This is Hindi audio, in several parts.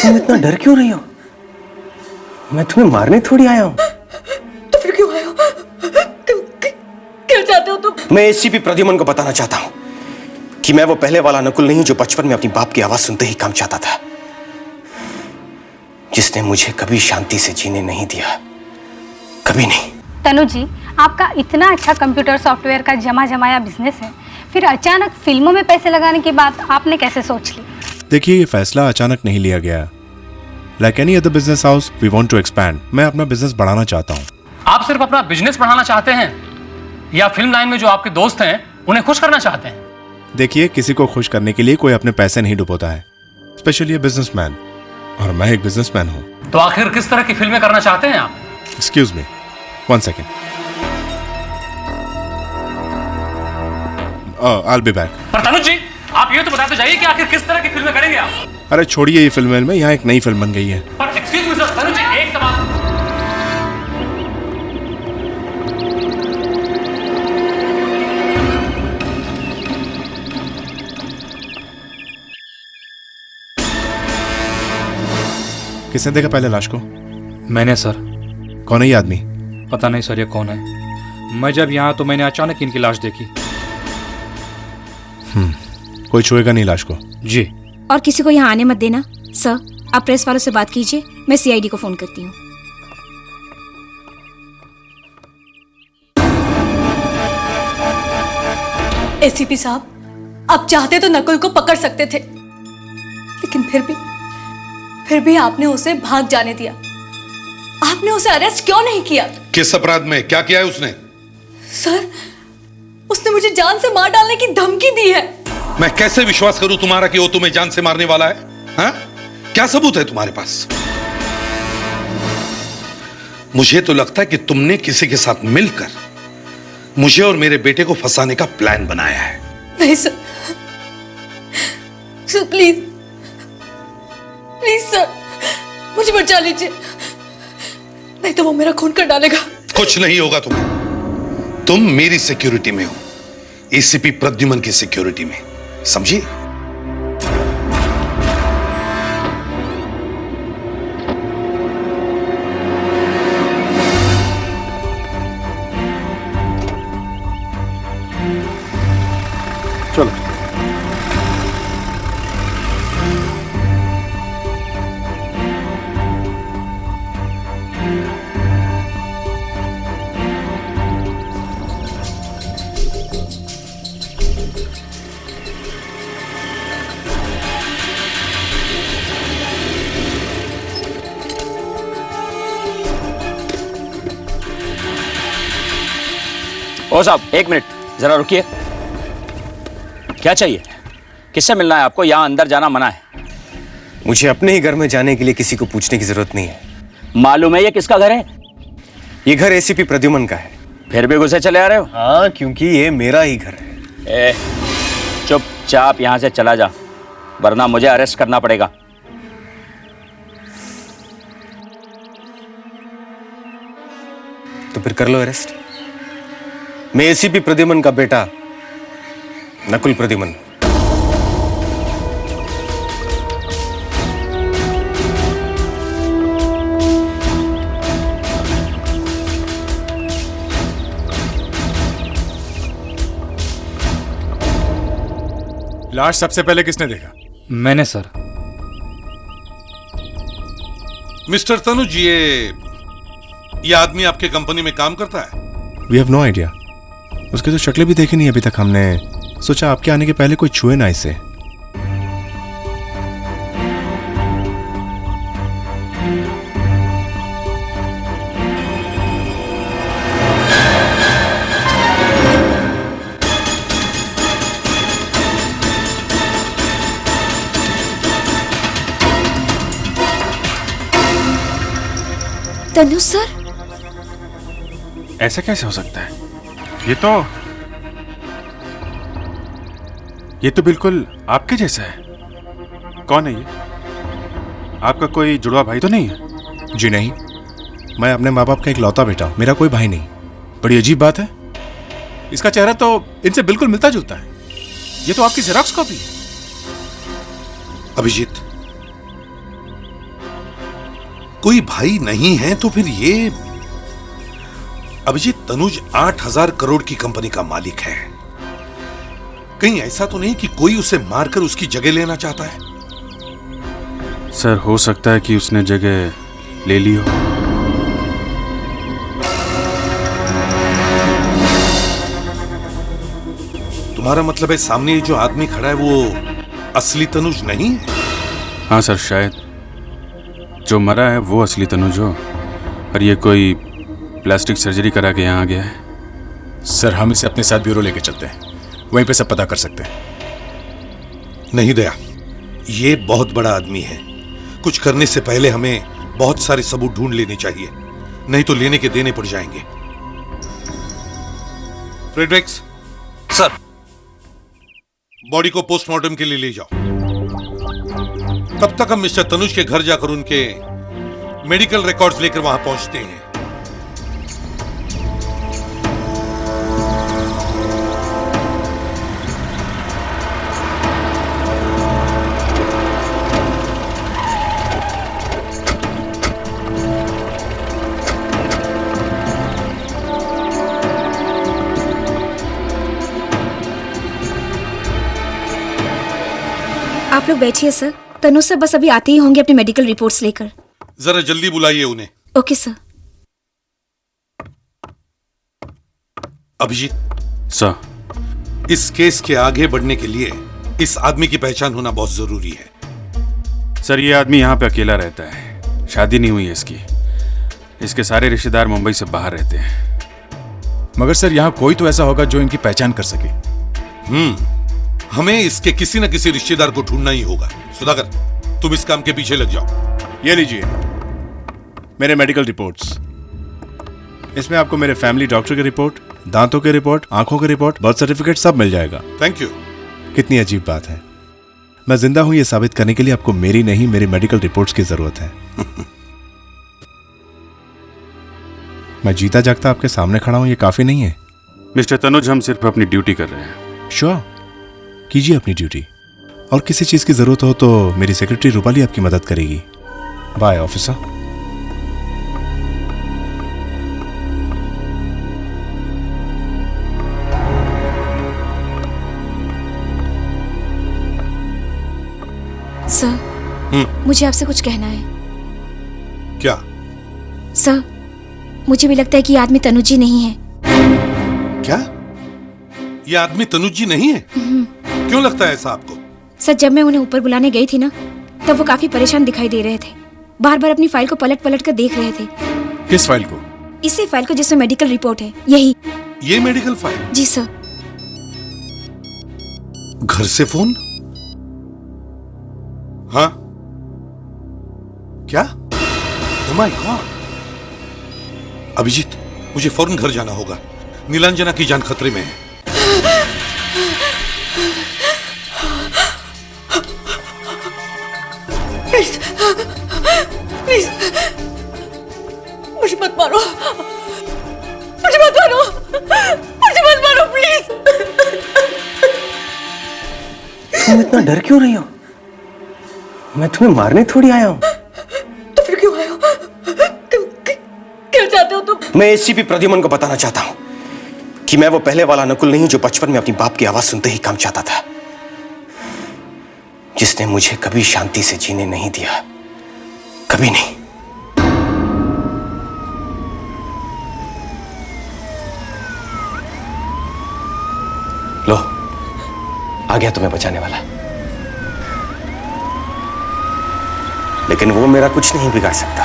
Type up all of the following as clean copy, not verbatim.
तुम इतना डर क्यों रही हो? मैं तुम्हें मारने थोड़ी आया हूं। तो फिर क्यों आए हो? क्या चाहते हो तुम? मैं एसीपी प्रद्युमन को बताना चाहता हूं कि मैं वो पहले वाला नकुल नहीं हूं जो बचपन में अपनी बाप की आवाज सुनते ही काम चाहता था, जिसने मुझे कभी शांति से जीने नहीं दिया, कभी नहीं। तनु जी, आपका इतना अच्छा कंप्यूटर सॉफ्टवेयर का जमा जमाया बिजनेस है, फिर अचानक फिल्मों में पैसे लगाने की बात आपने कैसे सोच ली? देखिए, ये फैसला अचानक नहीं लिया गया। Like any other business house, we want to expand. मैं अपना बिजनेस बढ़ाना चाहता हूँ। आप सिर्फ अपना बिजनेस बढ़ाना चाहते हैं या फिल्म लाइन में जो आपके दोस्त हैं उन्हें खुश करना चाहते हैं? देखिए, किसी को खुश करने के लिए कोई अपने पैसे नहीं डुबोता है, स्पेशली ये बिजनेसमैन, और मैं एक बिजनेसमैन हूँ। तो आखिर किस तरह की फिल्में करना चाहते हैं आप? Excuse me, 1 second. I'll be back। पर तनुज जी, आप ये तो बताते जाइए कि आखिर किस तरह की फिल्में करेंगे आप? अरे छोड़िए ये फिल्म में, यहाँ एक नई फिल्म बन गई है। पर एक्सक्यूज मी सर, तनुज जी एक सवाल। किसने देखा पहले लाश को? मैंने सर। कौन है ये आदमी? पता नहीं सर ये कौन है। मैं जब यहाँ तो मैंने अचानक इनकी लाश देखी। कोई छुएगा नहीं लाश को? जी। और किसी को यहाँ आने मत देना। सर, आप प्रेस वालों से बात कीजिए, मैं सीआईडी को फोन करती हूँ। एसीपी साहब, आप चाहते तो नकुल को पकड़ सकते थे, लेकिन फिर भी आपने उसे भाग जाने दिया। आपने उसे अरेस्ट क्यों नहीं किया? किस अपराध में? क्या किया है उसने? सर, उसने मुझे जान से मार डालने की धमकी दी है। मैं कैसे विश्वास करूं तुम्हारा कि वो तुम्हें जान से मारने वाला है? हाँ? क्या सबूत है तुम्हारे पास? मुझे तो लगता है कि तुमने किसी के साथ मिलकर मुझे और मेरे बेटे को फंसाने का प्लान बनाया है। नहीं सर, सर प्लीज सर, मुझे बचा लीजिए, नहीं तो वो मेरा खून कर डालेगा। कुछ नहीं होगा तुम्हें। तुम मेरी सिक्योरिटी में हो, एसीपी प्रद्युमन की सिक्योरिटी में, समझी? चलो। ओ साहब, 1 मिनट जरा रुकिए। क्या चाहिए? किससे मिलना है आपको? यहाँ अंदर जाना मना है। मुझे अपने ही घर में जाने के लिए किसी को पूछने की जरूरत नहीं है। मालूम है ये किसका घर है? ये घर एसीपी प्रद्युमन का है। फिर भी गुस्से चले आ रहे हो? हाँ, क्योंकि ये मेरा ही घर है। चुपचाप यहाँ से चला जा, वरना मुझे अरेस्ट करना पड़ेगा। तो फिर कर लो अरेस्ट। मैं एसीपी प्रद्युमन का बेटा नकुल प्रद्युमन। लाश सबसे पहले किसने देखा? मैंने सर। मिस्टर तनुज, ये आदमी आपके कंपनी में काम करता है? We have no idea. उसकी तो शक्लें भी देखी नहीं अभी तक हमने। सोचा आपके आने के पहले कोई छुए ना इसे। तनु सर, ऐसा कैसे हो सकता है? ये तो बिल्कुल आपके जैसा है। कौन है ये? आपका कोई जुड़वा भाई तो नहीं है? जी नहीं, मैं अपने माँ बाप का एक लौता बेटा हूँ, मेरा कोई भाई नहीं। बड़ी अजीब बात है, इसका चेहरा तो इनसे बिल्कुल मिलता जुलता है। ये तो आपकी जेरॉक्स कॉपी है। अभिजीत, कोई भाई नहीं है तो फिर ये अभिजीत, तनुज 8,000 करोड़ की कंपनी का मालिक है। कहीं ऐसा तो नहीं कि कोई उसे मारकर उसकी जगह लेना चाहता है? सर हो सकता है कि उसने जगह ले ली हो। तुम्हारा मतलब है सामने ये जो आदमी खड़ा है वो असली तनुज नहीं है? हाँ सर, शायद जो मरा है वो असली तनुज हो, और ये कोई प्लास्टिक सर्जरी करा के यहाँ आ गया है। सर हम इसे अपने साथ ब्यूरो लेके चलते हैं, वहीं पे सब पता कर सकते हैं। नहीं दया, ये बहुत बड़ा आदमी है। कुछ करने से पहले हमें बहुत सारे सबूत ढूंढ लेने चाहिए, नहीं तो लेने के देने पड़ जाएंगे। फ्रेडरिक्स सर, बॉडी को पोस्टमार्टम के लिए ले जाओ। तब तक हम मिस्टर तनुज के घर जाकर उनके मेडिकल रिकॉर्ड्स लेकर वहां पहुंचते हैं। आप लोग बैठिए सर, तनु सर बस अभी आते ही होंगे अपने मेडिकल रिपोर्ट्स लेकर। जरा जल्दी बुलाइए उन्हें। Okay sir. अभिजीत सर, इस केस के आगे बढ़ने के लिए इस आदमी की पहचान होना बहुत जरूरी है। सर ये आदमी यहाँ पे अकेला रहता है, शादी नहीं हुई है इसकी। इसके सारे रिश्तेदार मुंबई से बाहर रहते हैं। मगर सर यहाँ कोई तो ऐसा होगा जो इनकी पहचान कर सके। हमें इसके किसी न किसी रिश्तेदार को ढूंढना ही होगा। सुधाकर, तुम इस काम के पीछे लग जाओ। ये लीजिए मेरे मेडिकल रिपोर्ट्स। इसमें आपको मेरे फैमिली डॉक्टर की रिपोर्ट, दांतों की रिपोर्ट, आंखों की रिपोर्ट, बर्थ सर्टिफिकेट सब मिल जाएगा। Thank you. कितनी अजीब बात है, मैं जिंदा हूं ये साबित करने के लिए आपको मेरी नहीं मेरी मेडिकल रिपोर्ट्स की जरूरत है। मैं जीता जागता आपके सामने खड़ा हूं, ये काफी नहीं है। मिस्टर तनुज, हम सिर्फ अपनी ड्यूटी कर रहे हैं। श्योर, कीजिए अपनी ड्यूटी, और किसी चीज की जरूरत हो तो मेरी सेक्रेटरी रूपाली आपकी मदद करेगी। Bye officer. सर, मुझे आपसे कुछ कहना है। क्या? सर, मुझे भी लगता है कि ये आदमी तनुज जी नहीं है। क्या? ये आदमी तनुज जी नहीं है? क्यों लगता है ऐसा आपको? सर, जब मैं उन्हें ऊपर बुलाने गई थी ना, तब वो काफी परेशान दिखाई दे रहे थे। बार बार अपनी फाइल को पलट पलट कर देख रहे थे। किस फाइल को? इसी फाइल को जिसमें मेडिकल रिपोर्ट है, यही। ये मेडिकल फाइल? जी सर। घर से फोन? हाँ? क्या? Oh my God! अभिजीत, मुझे फौरन घर जाना होगा। नीलांजना की जान खतरे में है। प्लीज मुझे मत मारो, मुझे मत मारो, मुझे मत मारो प्लीज। तुम इतना डर क्यों रही हो? मैं तुम्हें मारने थोड़ी आया हूं। तो फिर क्यों आए हो? क्या चाहते हो तुम? मैं एसीपी प्रद्युमन को बताना चाहता हूं कि मैं वो पहले वाला नकुल नहीं जो बचपन में अपनी बाप की आवाज सुनते ही काम चाहता था, जिसने मुझे कभी शांति से जीने नहीं दिया, कभी नहीं। लो, आ गया तुम्हें बचाने वाला। लेकिन वो मेरा कुछ नहीं बिगाड़ सकता।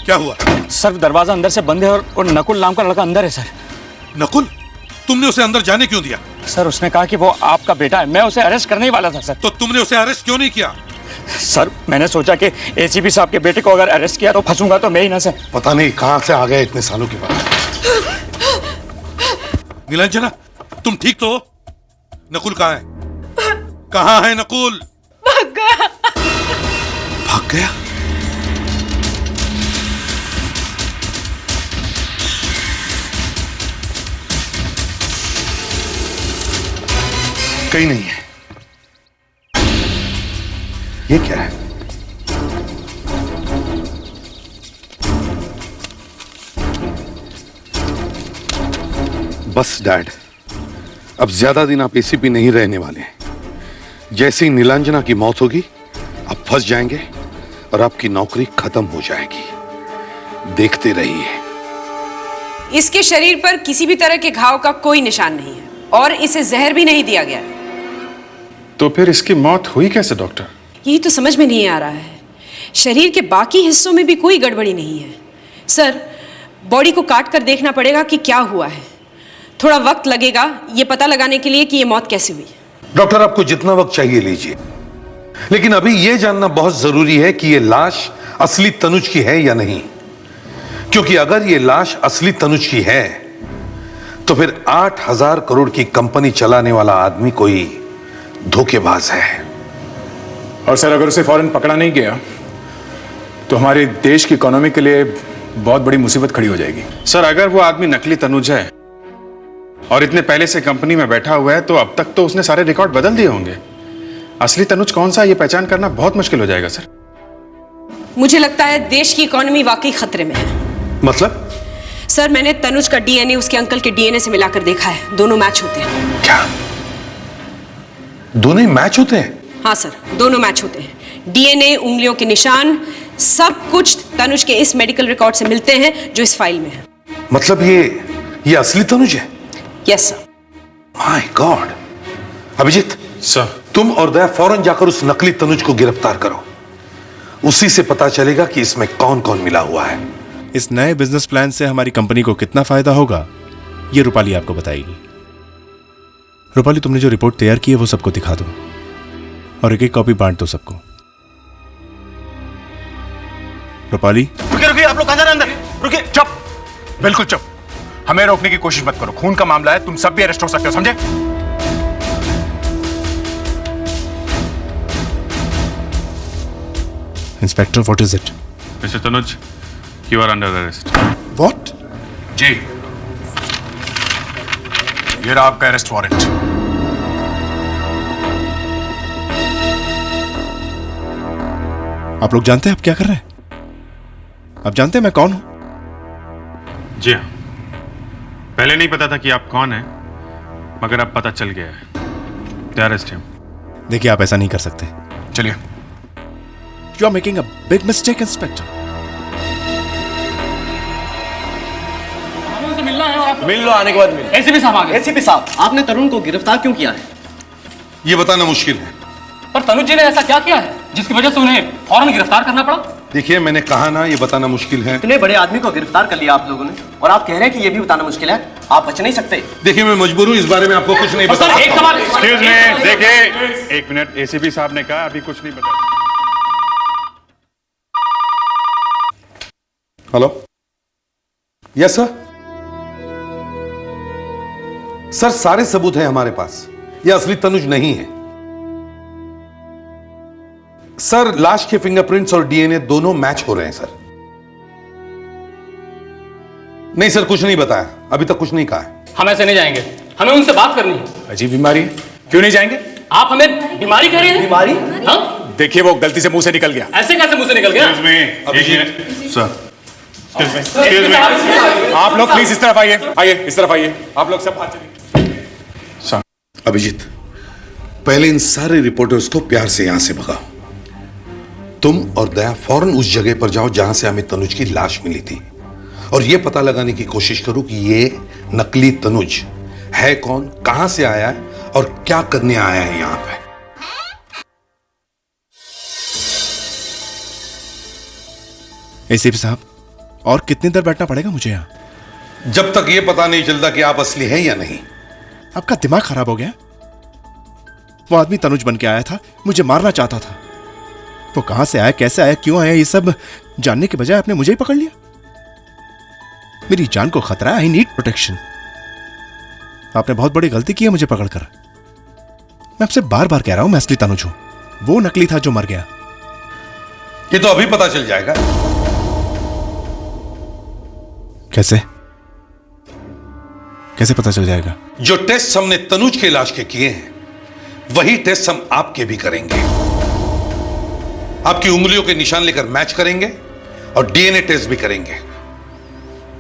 क्या हुआ? सर दरवाजा अंदर से बंद है और नकुल नाम का लड़का अंदर है सर। नकुल? तुमने उसे अंदर जाने क्यों दिया? सर उसने कहा कि वो आपका बेटा है। मैं उसे अरेस्ट करने ही वाला था सर। तो तुमने उसे अरेस्ट क्यों नहीं किया? सर मैंने सोचा कि एसीपी साहब के बेटे को अगर अरेस्ट किया तो फंसूंगा तो मैं ही ना सर। पता नहीं कहां से आ गए इतने सालों के बाद। नीलांजना, तुम ठीक तो हो? नकुल कहां है? कहां है नकुल? भाग गया। भाग गया? कहीं नहीं है। ये क्या है? बस डैड, अब ज्यादा दिन आप एसीपी नहीं रहने वाले हैं। जैसे ही नीलांजना की मौत होगी आप फंस जाएंगे और आपकी नौकरी खत्म हो जाएगी। देखते रहिए। इसके शरीर पर किसी भी तरह के घाव का कोई निशान नहीं है और इसे जहर भी नहीं दिया गया है। तो फिर इसकी मौत हुई कैसे डॉक्टर? यही तो समझ में नहीं आ रहा है। शरीर के बाकी हिस्सों में भी कोई गड़बड़ी नहीं है। सर, बॉडी को काट कर देखना पड़ेगा कि क्या हुआ है। थोड़ा वक्त लगेगा ये पता लगाने के लिए कि ये मौत कैसे हुई। डॉक्टर, आपको जितना वक्त चाहिए लीजिए, लेकिन अभी यह जानना बहुत जरूरी है कि यह लाश असली तनुज की है या नहीं। क्योंकि अगर यह लाश असली तनुज की है तो फिर 8,000 करोड़ की कंपनी चलाने वाला आदमी कोई धोखेबाज है। और सर, अगर उसे फौरन पकड़ा नहीं गया तो हमारे देश की इकोनॉमी के लिए बहुत बड़ी मुसीबत खड़ी हो जाएगी। सर, अगर वो आदमी नकली तनुज है और इतने पहले से कंपनी में बैठा हुआ है तो अब तक तो उसने सारे रिकॉर्ड बदल दिए होंगे। असली तनुज कौन सा, ये पहचान करना बहुत मुश्किल हो जाएगा सर। मुझे लगता है देश की इकोनॉमी वाकई खतरे में है। मतलब? सर, मैंने तनुज का डीएनए उसके अंकल के डीएनए से मिलाकर देखा है। दोनों मैच होते हैं। क्या? दोनों मैच होते हैं? हाँ सर, दोनों मैच होते हैं। डीएनए, उंगलियों के निशान, सब कुछ तनुज के इस मेडिकल रिकॉर्ड से मिलते हैं जो इस फाइल में है। मतलब ये असली तनुज है? Yes sir. My god. Abhijeet sir, तुम और दया फौरन जाकर उस नकली तनुज को गिरफ्तार करो। उसी से पता चलेगा कि इसमें कौन कौन मिला हुआ है। इस नए बिजनेस प्लान से हमारी कंपनी को कितना फायदा होगा ये रूपाली आपको बताएगी। रूपाली, तुमने जो रिपोर्ट तैयार की है वो सबको दिखा दो और एक एक कॉपी बांट दो सबको। रूपाली। रुकिए रुकिए, आप लोग कहां जा रहे हैं? अंदर रुकिए। चुप, बिल्कुल चुप। हमें रोकने की कोशिश मत करो। खून का मामला है, तुम सब भी अरेस्ट हो सकते हो, समझे? Inspector, what is it? Mister Tanuj, you are under arrest. What? जी, ये रहा आपका अरेस्ट वारंट। आप लोग जानते हैं आप क्या कर रहे हैं? आप जानते हैं मैं कौन हूं? जी हाँ, पहले नहीं पता था कि आप कौन हैं, मगर अब पता चल गया है। They arrest him. देखिए, आप ऐसा नहीं कर सकते। चलिए। You are making a big mistake inspector. मिलना है और आप मिल लो, आने के बाद मिल। एसीपी साहब आ गए। एसीपी साहब, आपने तरुण को गिरफ्तार क्यों किया है? यह बताना मुश्किल है। पर तनुज जी ने ऐसा क्या किया है जिसकी वजह से उन्हें फौरन गिरफ्तार करना पड़ा? देखिए, मैंने कहा ना, यह बताना मुश्किल है। इतने बड़े आदमी को गिरफ्तार कर लिया आप लोगों ने और आप कह रहे हैं कि यह भी बताना मुश्किल है। आप बच नहीं सकते। देखिए, मैं मजबूर हूं, इस बारे में आपको कुछ नहीं बता सकता। एक सवाल। एक्सक्यूज मी, देखिए एक मिनट। एसीपी साहब ने कहा अभी कुछ नहीं बता। Hello, yes sir. सर, सारे सबूत हैं हमारे पास। यह असली तनुज नहीं है सर। लाश के फिंगरप्रिंट्स और डीएनए दोनों मैच हो रहे हैं सर। नहीं सर, कुछ नहीं बताया, अभी तक कुछ नहीं कहा है। हम ऐसे नहीं जाएंगे, हमें उनसे बात करनी है। अजीब बीमारी, क्यों नहीं जाएंगे? आप हमें बीमारी कह रहे हैं? बीमारी? हाँ? देखिए, वो गलती से मुंह से निकल गया। ऐसे कैसे मुंह से निकल गया? सर, आप लोग प्लीज इस तरफ आइए। आइए, इस तरफ आइए। आप लोग सब हाथ चलिए। सर, अभिजीत, पहले इन सारे रिपोर्टर्स को प्यार से यहां से भगाओ। तुम और दया फौरन उस जगह पर जाओ जहां से हमें तनुज की लाश मिली थी और यह पता लगाने की कोशिश करो कि यह नकली तनुज है कौन, कहां से आया है और क्या करने आया है यहां पे। एसीपी साहब, और कितनी देर बैठना पड़ेगा मुझे यहां? जब तक यह पता नहीं चलता कि आप असली हैं या नहीं। आपका दिमाग खराब हो गया? वो आदमी तनुज बन के आया था, मुझे मारना चाहता था। वो कहां से आया, कैसे आया, क्यों आया, ये सब जानने के बजाय आपने मुझे ही पकड़ लिया। मेरी जान को खतरा है। I need protection. आपने बहुत बड़ी गलती की है मुझे पकड़कर। मैं आपसे बार बार कह रहा हूं मैं असली तनुज हूं। वो नकली था जो मर गया। ये तो अभी पता चल जाएगा। कैसे कैसे पता चल जाएगा? जो टेस्ट हमने तनुज के लाश के किए हैं वही टेस्ट हम आपके भी करेंगे। आपकी उंगलियों के निशान लेकर मैच करेंगे और डीएनए टेस्ट भी करेंगे।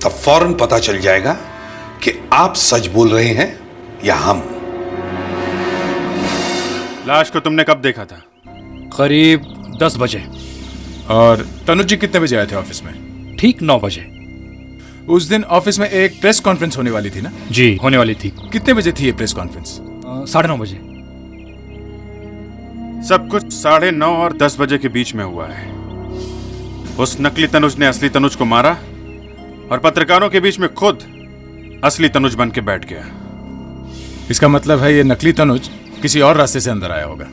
तब फौरन पता चल जाएगा कि आप सच बोल रहे हैं या हम। लाश को तुमने कब देखा था? करीब 10 बजे। और तनुज जी कितने बजे आए थे ऑफिस में? ठीक 9 बजे। उस दिन ऑफिस में एक प्रेस कॉन्फ्रेंस होने वाली थी ना? जी होने वाली थी। कितने बजे थी ये प्रेस कॉन्फ्रेंस? 9:30 बजे। सब कुछ 9:30 और 10 बजे के बीच में हुआ है। उस नकली तनुज ने असली तनुज को मारा और पत्रकारों के बीच में खुद असली तनुज बन के बैठ गया। इसका मतलब है ये नकली तनुज किसी और रास्ते से अंदर आया होगा।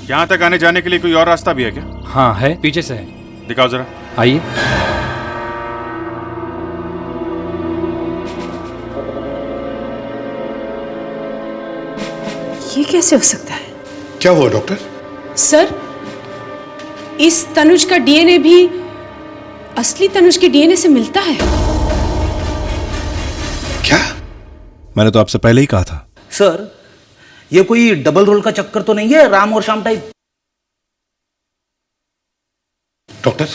यहां तक आने जाने के लिए कोई और रास्ता भी है क्या? हाँ है, पीछे से है। दिखाओ जरा। आइए। ये कैसे हो सकता है? क्या हुआ डॉक्टर? सर, इस तनुज का डीएनए भी असली तनुज के डीएनए से मिलता है। क्या? मैंने तो आपसे पहले ही कहा था। सर, ये कोई डबल रोल का चक्कर तो नहीं है, राम और श्याम टाइप? डॉक्टर,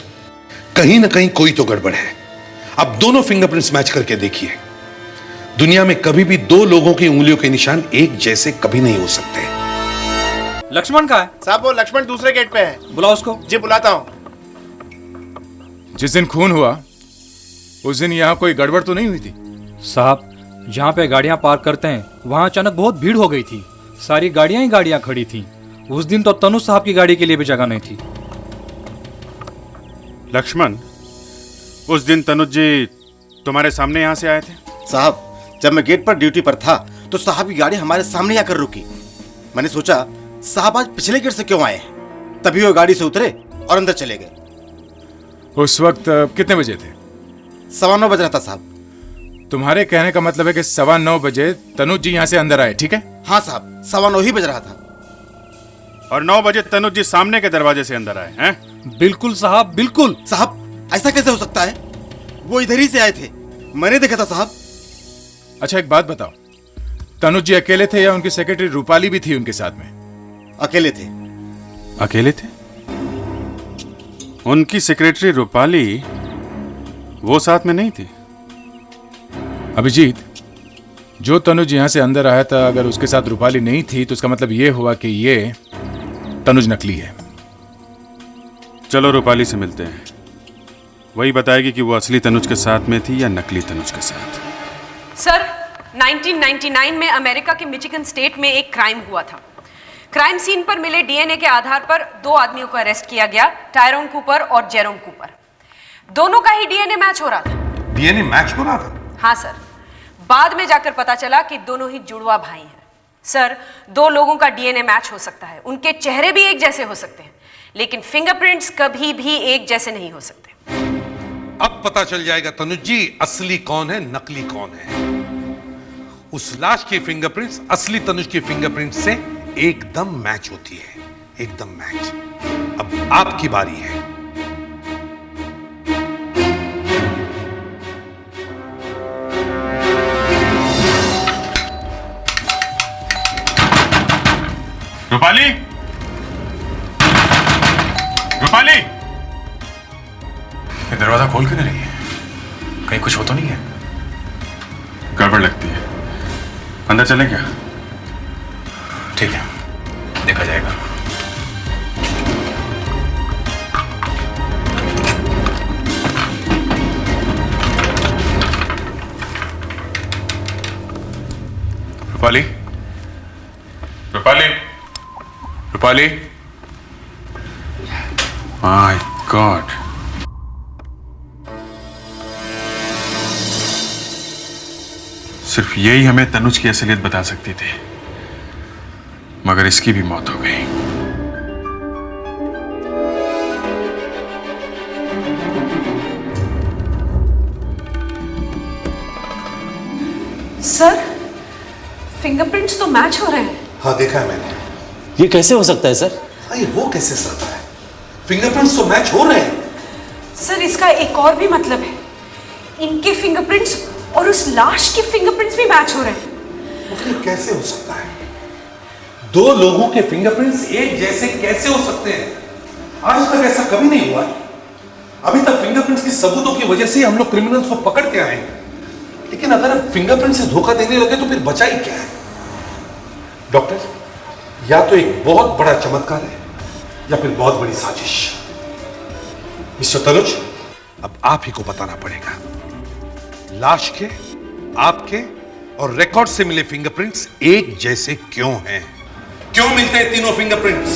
कहीं ना कहीं कोई तो गड़बड़ है। अब दोनों फिंगरप्रिंट्स मैच करके देखिए। दुनिया में कभी भी दो लोगों की उंगलियों के निशान एक जैसे कभी नहीं हो सकते। लक्ष्मण कहाँ है? साहब वो लक्ष्मण दूसरे गेट पे है। बुलाओ उसको। जी बुलाता हूँ। जिस दिन खून हुआ उस दिन यहाँ कोई गड़बड़ तो नहीं हुई थी? साहब, जहाँ पे गाड़ियाँ पार्क करते हैं वहाँ अचानक बहुत भीड़ हो गई थी। सारी गाड़ियाँ ही गाड़ियाँ खड़ी थी। उस दिन तो तनुज साहब की गाड़ी के लिए भी जगह नहीं थी। लक्ष्मण, उस दिन तनुज जी तुम्हारे सामने यहां से आए थे? साहब, जब मैं गेट पर ड्यूटी पर था तो साहब की गाड़ी हमारे सामने आकर रुकी। मैंने सोचा साहब आज पिछले गेट से क्यों आए हैं, तभी वो गाड़ी से उतरे और अंदर चले गए। उस वक्त कितने बजे थे? 9:15 बज रहा था साहब। तुम्हारे कहने का मतलब है कि 9:15 बजे तनुज जी यहाँ से अंदर आए, ठीक है? हाँ साहब, 9:15 ही बज रहा था। और 9 बजे तनुज जी सामने के दरवाजे से अंदर आए हैं? बिल्कुल साहब, बिल्कुल। साहब ऐसा कैसे हो सकता है? वो इधर ही से आए थे, मैंने देखा था साहब। अच्छा एक बात बताओ, तनुज जी अकेले थे या उनकी सेक्रेटरी रूपाली भी थी उनके साथ में? अकेले थे। अकेले थे? उनकी सेक्रेटरी रूपाली वो साथ में नहीं थी? अभिजीत, जो तनुज यहाँ से अंदर आया था, अगर उसके साथ रूपाली नहीं थी तो इसका मतलब ये हुआ कि ये तनुज नकली है। चलो रूपाली से मिलते हैं, वही बताएगी कि वो असली तनुज के साथ में थी या नकली तनुज के साथ। सर, 1999 में अमेरिका के मिचिगन स्टेट में एक क्राइम हुआ था। क्राइम सीन पर मिले डीएनए के आधार पर 2 आदमियों को अरेस्ट किया गया, टायरोन कूपर और जेरोम कूपर। दोनों का ही डीएनए मैच हो रहा था। डीएनए मैच हो रहा था? हाँ सर, बाद में जाकर पता चला कि दोनों ही जुड़वा भाई हैं। सर, 2 लोगों का डीएनए मैच हो सकता है, उनके चेहरे भी एक जैसे हो सकते हैं, लेकिन फिंगरप्रिंट्स कभी भी एक जैसे नहीं हो सकते। अब पता चल जाएगा तनुज जी असली कौन है, नकली कौन है। उस लाश की फिंगरप्रिंट्स असली तनुज की फिंगरप्रिंट्स से एकदम मैच होती है, एकदम मैच। अब आपकी बारी है। रूपाली, रूपाली, ये दरवाजा खोल क्यों नहीं रही है? कहीं कुछ हो तो नहीं है? गड़बड़ लगती है, अंदर चलें क्या? ठीक है, देखा जाएगा। रूपाली, रूपाली, रूपाली। माय गॉड, सिर्फ यही हमें तनुज की असलियत बता सकती थी, मगर इसकी भी मौत हो गई। सर, फिंगरप्रिंट्स तो मैच हो रहे हैं। हाँ देखा है मैंने। ये कैसे हो सकता है सर? हाँ, ये हो कैसे सकता है? फिंगरप्रिंट्स तो मैच हो रहे हैं। सर, इसका एक और भी मतलब है, इनके फिंगरप्रिंट्स और उस लाश के फिंगरप्रिंट्स भी मैच हो रहे हैं। कैसे हो सकता है? दो लोगों के फिंगरप्रिंट्स एक जैसे कैसे हो सकते हैं? आज तक ऐसा कभी नहीं हुआ। अभी तक फिंगरप्रिंट्स की सबूतों की वजह से हम लोग क्रिमिनल्स को पकड़ के आए, लेकिन अगर हम फिंगरप्रिंट से धोखा देने लगे तो फिर बचा ही क्या है? डॉक्टर, या तो एक बहुत बड़ा चमत्कार है या फिर बहुत बड़ी साजिश। मिस्टर तनुज, अब आप ही को बताना पड़ेगा, लाश के, आपके और रिकॉर्ड से मिले फिंगरप्रिंट्स एक जैसे क्यों हैं? क्यों मिलते हैं तीनों फिंगरप्रिंट्स?